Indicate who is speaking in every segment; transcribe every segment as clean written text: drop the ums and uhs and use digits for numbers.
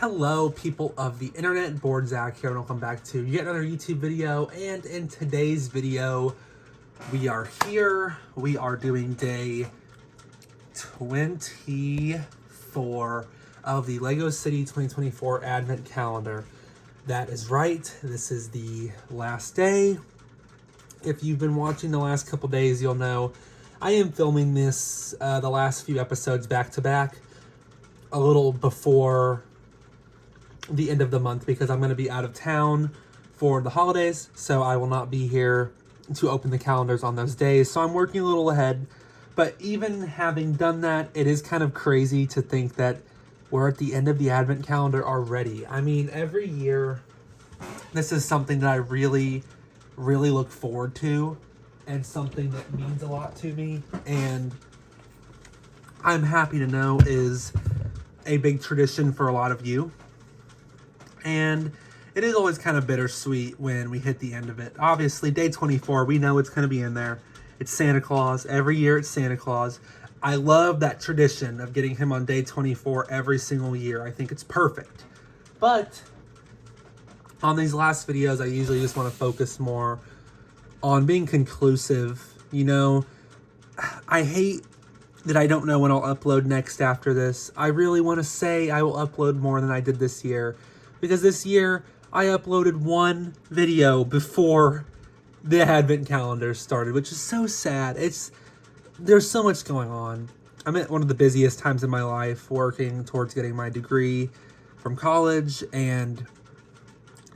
Speaker 1: Hello, people of the internet. Board Zach here, and welcome back to yet another YouTube video. And in today's video, we are here. We are doing day 24 of the LEGO City 2024 Advent Calendar. That is right. This is the last day. If you've been watching the last couple days, you'll know I am filming this the last few episodes back to back, a little before the end of the month, because I'm going to be out of town for the holidays, so I will not be here to open the calendars on those days. So I'm working a little ahead. But even having done that, it is kind of crazy to think that we're at the end of the Advent calendar already. I mean, every year, this is something that I really look forward to, and something that means a lot to me, and I'm happy to know is a big tradition for a lot of you. And it is always kind of bittersweet when we hit the end of it. Obviously, day 24, we know it's going to be in there. It's Santa Claus. Every year it's Santa Claus. I love that tradition of getting him on day 24 every single year. I think it's perfect. But on these last videos, I usually just want to focus more on being conclusive. You know, I hate that I don't know when I'll upload next after this. I really want to say I will upload more than I did this year, because this year I uploaded one video before the Advent calendar started, which is so sad. There's so much going on. I'm at one of the busiest times in my life, working towards getting my degree from college and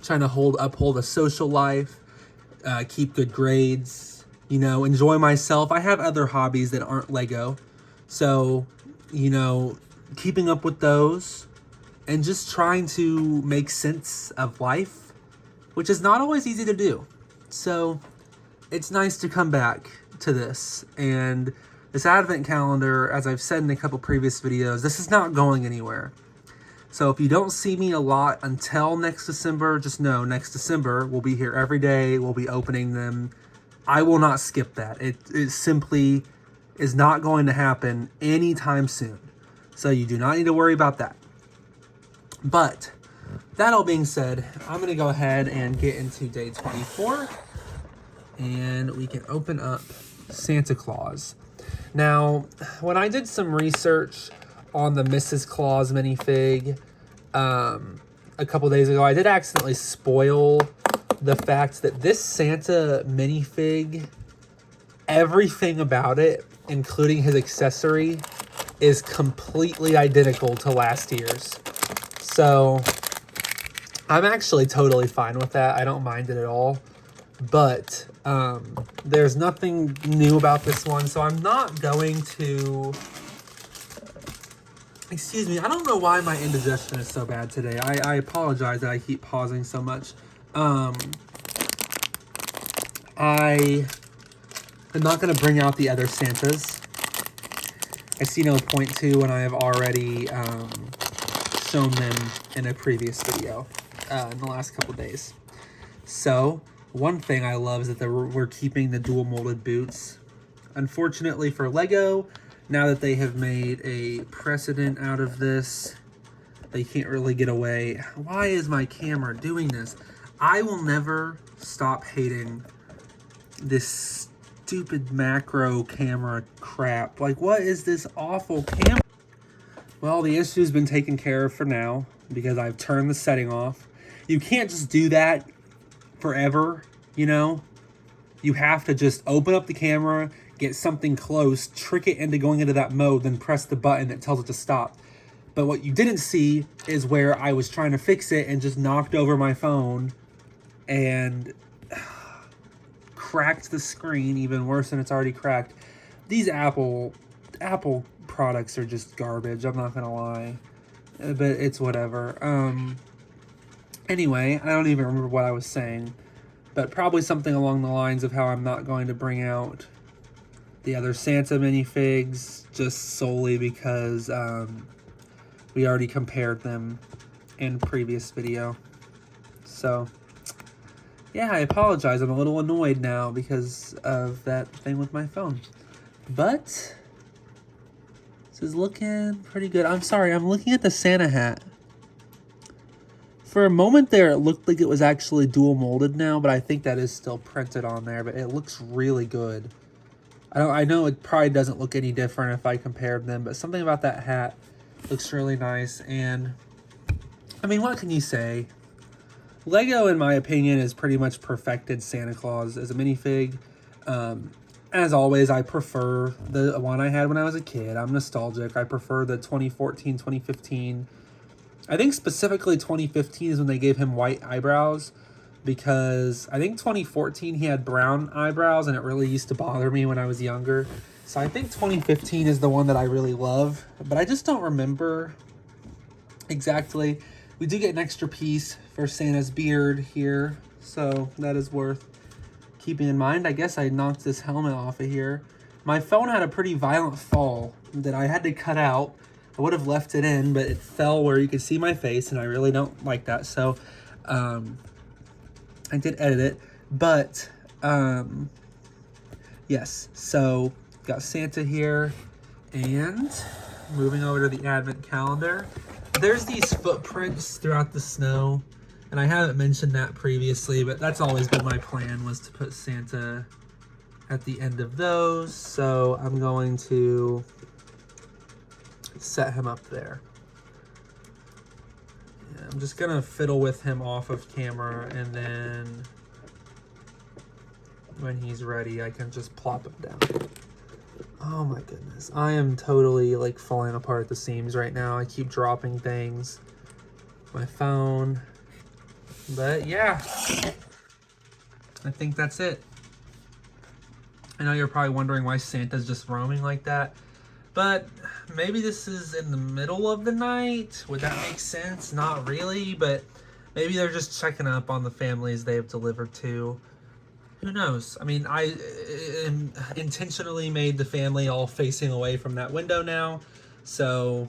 Speaker 1: trying to uphold a social life, keep good grades, you know, enjoy myself. I have other hobbies that aren't Lego. So, you know, keeping up with those and just trying to make sense of life, which is not always easy to do. So it's nice to come back to this. And this Advent calendar, as I've said in a couple previous videos, this is not going anywhere. So if you don't see me a lot until next December, just know next December we'll be here every day. We'll be opening them. I will not skip that. It simply is not going to happen anytime soon. So you do not need to worry about that. But that all being said, I'm going to go ahead and get into day 24. And we can open up Santa Claus. Now, when I did some research on the Mrs. Claus minifig a couple days ago, I did accidentally spoil the fact that this Santa minifig, everything about it, including his accessory, is completely identical to last year's. So I'm actually totally fine with that. I don't mind it at all. But there's nothing new about this one, so I'm not going to... Excuse me, I don't know why my indigestion is so bad today. I apologize that I keep pausing so much. I am not going to bring out the other Santas. I see no point to when I have already shown them in a previous video in the last couple days. So one thing I love is that we're keeping the dual molded boots. Unfortunately for Lego, now that they have made a precedent out of this, they can't really get away. Why is my camera doing this? I will never stop hating this stupid macro camera crap. Like, what is this awful camera? Well, the issue's been taken care of for now because I've turned the setting off. You can't just do that forever, you know? You have to just open up the camera, get something close, trick it into going into that mode, then press the button that tells it to stop. But what you didn't see is where I was trying to fix it and just knocked over my phone and cracked the screen even worse than it's already cracked. These Apple products are just garbage, I'm not gonna lie. But it's whatever. Anyway, I don't even remember what I was saying, but probably something along the lines of how I'm not going to bring out the other Santa minifigs just solely because we already compared them in previous video. So yeah, I apologize. I'm a little annoyed now because of that thing with my phone. But this is looking pretty good. I'm sorry, I'm looking at the Santa hat. For a moment there, it looked like it was actually dual molded now, but I think that is still printed on there, but it looks really good. I know it probably doesn't look any different if I compared them, but something about that hat looks really nice. And I mean, what can you say? Lego, in my opinion, has pretty much perfected Santa Claus as a minifig. As always, I prefer the one I had when I was a kid. I'm nostalgic. I prefer the 2014, 2015. I think specifically 2015 is when they gave him white eyebrows, because I think 2014 he had brown eyebrows and it really used to bother me when I was younger. So I think 2015 is the one that I really love, but I just don't remember exactly. We do get an extra piece for Santa's beard here, so that is worth keeping in mind. I guess I knocked this helmet off of here. My phone had a pretty violent fall that I had to cut out. I would have left it in, but it fell where you could see my face, and I really don't like that. So I did edit it, but yes. So got Santa here, and moving over to the advent calendar. There's these footprints throughout the snow, and I haven't mentioned that previously, but that's always been my plan, was to put Santa at the end of those. So I'm going to set him up there. Yeah, I'm just gonna fiddle with him off of camera, and then when he's ready, I can just plop him down. Oh my goodness. I am totally like falling apart at the seams right now. I keep dropping things. My phone. But yeah, I think that's it. I know you're probably wondering why Santa's just roaming like that, but maybe this is in the middle of the night. Would that make sense? Not really, but maybe they're just checking up on the families they have delivered to. Who knows? I mean, I intentionally made the family all facing away from that window now, so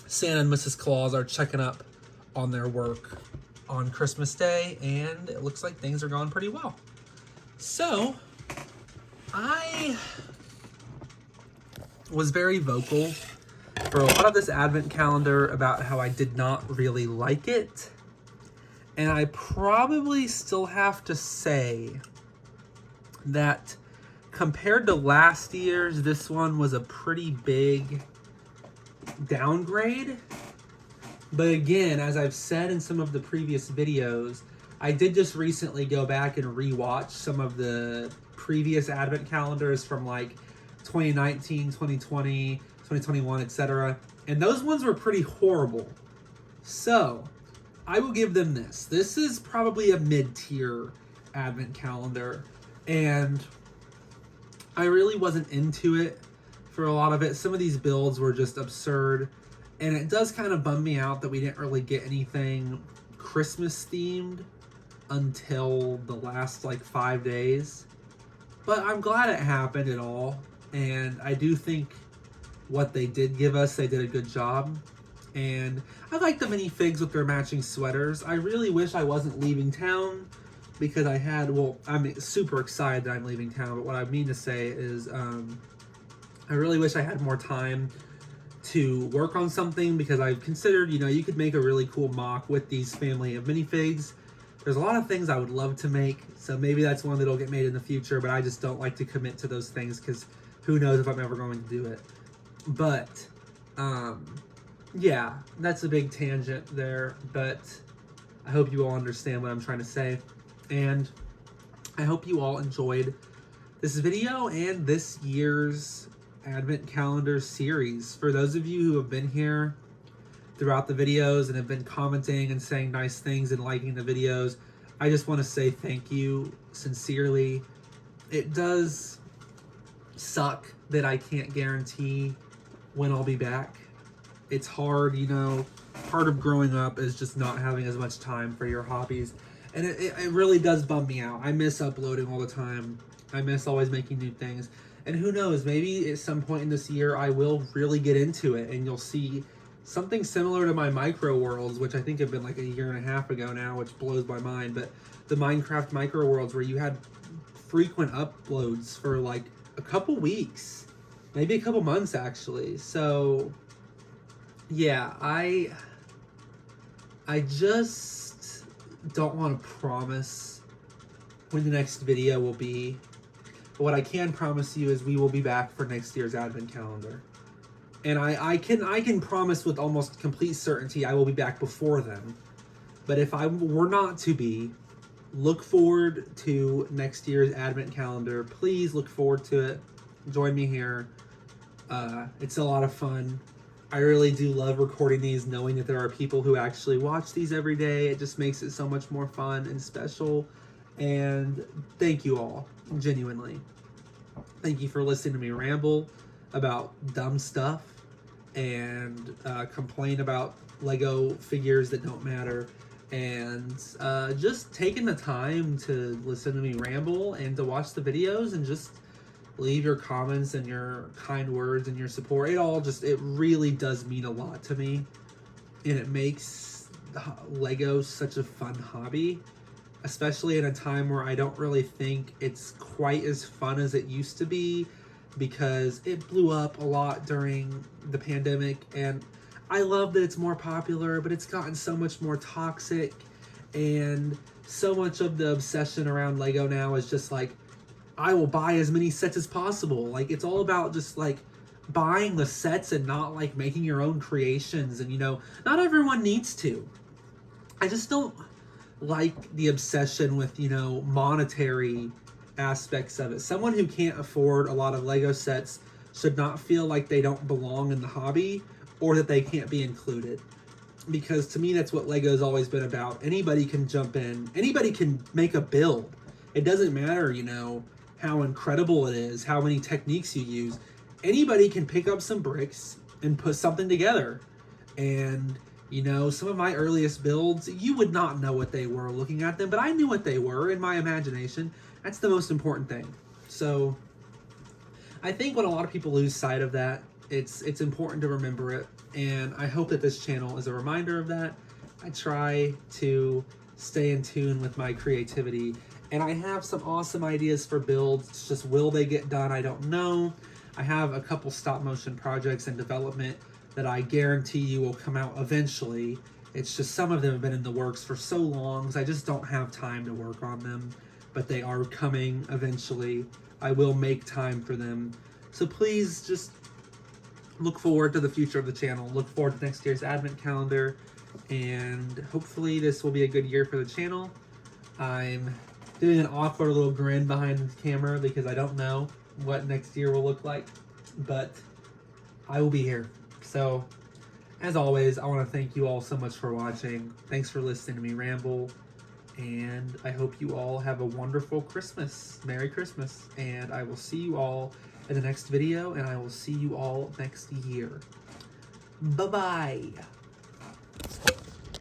Speaker 1: Santa and Mrs. Claus are checking up on their work on Christmas Day, and it looks like things are going pretty well. So I was very vocal for a lot of this advent calendar about how I did not really like it. And I probably still have to say that compared to last year's, this one was a pretty big downgrade. But again, as I've said in some of the previous videos, I did just recently go back and rewatch some of the previous advent calendars from like 2019, 2020, 2021, etc. And those ones were pretty horrible. So I will give them this. This is probably a mid-tier advent calendar, and I really wasn't into it for a lot of it. Some of these builds were just absurd, and it does kind of bum me out that we didn't really get anything Christmas themed until the last like 5 days. But I'm glad it happened at all, and I do think what they did give us, they did a good job. And I like the minifigs with their matching sweaters. I really wish I wasn't leaving town, because I'm super excited that I'm leaving town, but what I mean to say is I really wish I had more time to work on something, because I've considered, you could make a really cool mock with these family of minifigs. There's a lot of things I would love to make, so maybe that's one that'll get made in the future, but I just don't like to commit to those things, because who knows if I'm ever going to do it. But yeah, that's a big tangent there, but I hope you all understand what I'm trying to say. And I hope you all enjoyed this video and this year's Advent Calendar series. For those of you who have been here throughout the videos and have been commenting and saying nice things and liking the videos, I just want to say thank you sincerely. It does suck that I can't guarantee when I'll be back. It's hard, part of growing up is just not having as much time for your hobbies. And it really does bum me out. I miss uploading all the time. I miss always making new things. And who knows, maybe at some point in this year I will really get into it, and you'll see something similar to my Micro Worlds, which I think have been like a year and a half ago now, which blows my mind. But the Minecraft Micro Worlds, where you had frequent uploads for like a couple weeks, maybe a couple months actually. So yeah, I I just don't want to promise when the next video will be. But what I can promise you is we will be back for next year's advent calendar. And I can promise with almost complete certainty I will be back before then. But if I were not to be, look forward to next year's advent calendar. Please look forward to it. Join me here. It's a lot of fun. I really do love recording these, knowing that there are people who actually watch these every day. It just makes it so much more fun and special. And thank you all, genuinely. Thank you for listening to me ramble about dumb stuff and complain about Lego figures that don't matter. And just taking the time to listen to me ramble and to watch the videos and just leave your comments and your kind words and your support. It really does mean a lot to me. And it makes Lego such a fun hobby, especially in a time where I don't really think it's quite as fun as it used to be, because it blew up a lot during the pandemic. And I love that it's more popular, but it's gotten so much more toxic, and so much of the obsession around Lego now is just like, I will buy as many sets as possible. Like, it's all about just like buying the sets and not like making your own creations. And not everyone needs to. I just don't like the obsession with, monetary aspects of it. Someone who can't afford a lot of Lego sets should not feel like they don't belong in the hobby, or that they can't be included. Because to me, that's what Lego's always been about. Anybody can jump in. Anybody can make a build. It doesn't matter, how incredible it is, how many techniques you use. Anybody can pick up some bricks and put something together. And, some of my earliest builds, you would not know what they were looking at them, but I knew what they were in my imagination. That's the most important thing. So I think when a lot of people lose sight of that, it's important to remember it. And I hope that this channel is a reminder of that. I try to stay in tune with my creativity, and I have some awesome ideas for builds. It's just, will they get done? I don't know. I have a couple stop motion projects in development that I guarantee you will come out eventually. It's just some of them have been in the works for so long, because I just don't have time to work on them, but they are coming eventually. I will make time for them. So please just look forward to the future of the channel. Look forward to next year's advent calendar, and hopefully this will be a good year for the channel. I'm doing an awkward little grin behind the camera because I don't know what next year will look like, but I will be here. So, as always, I want to thank you all so much for watching. Thanks for listening to me ramble, and I hope you all have a wonderful Christmas. Merry Christmas, and I will see you all in the next video, and I will see you all next year. Bye-bye.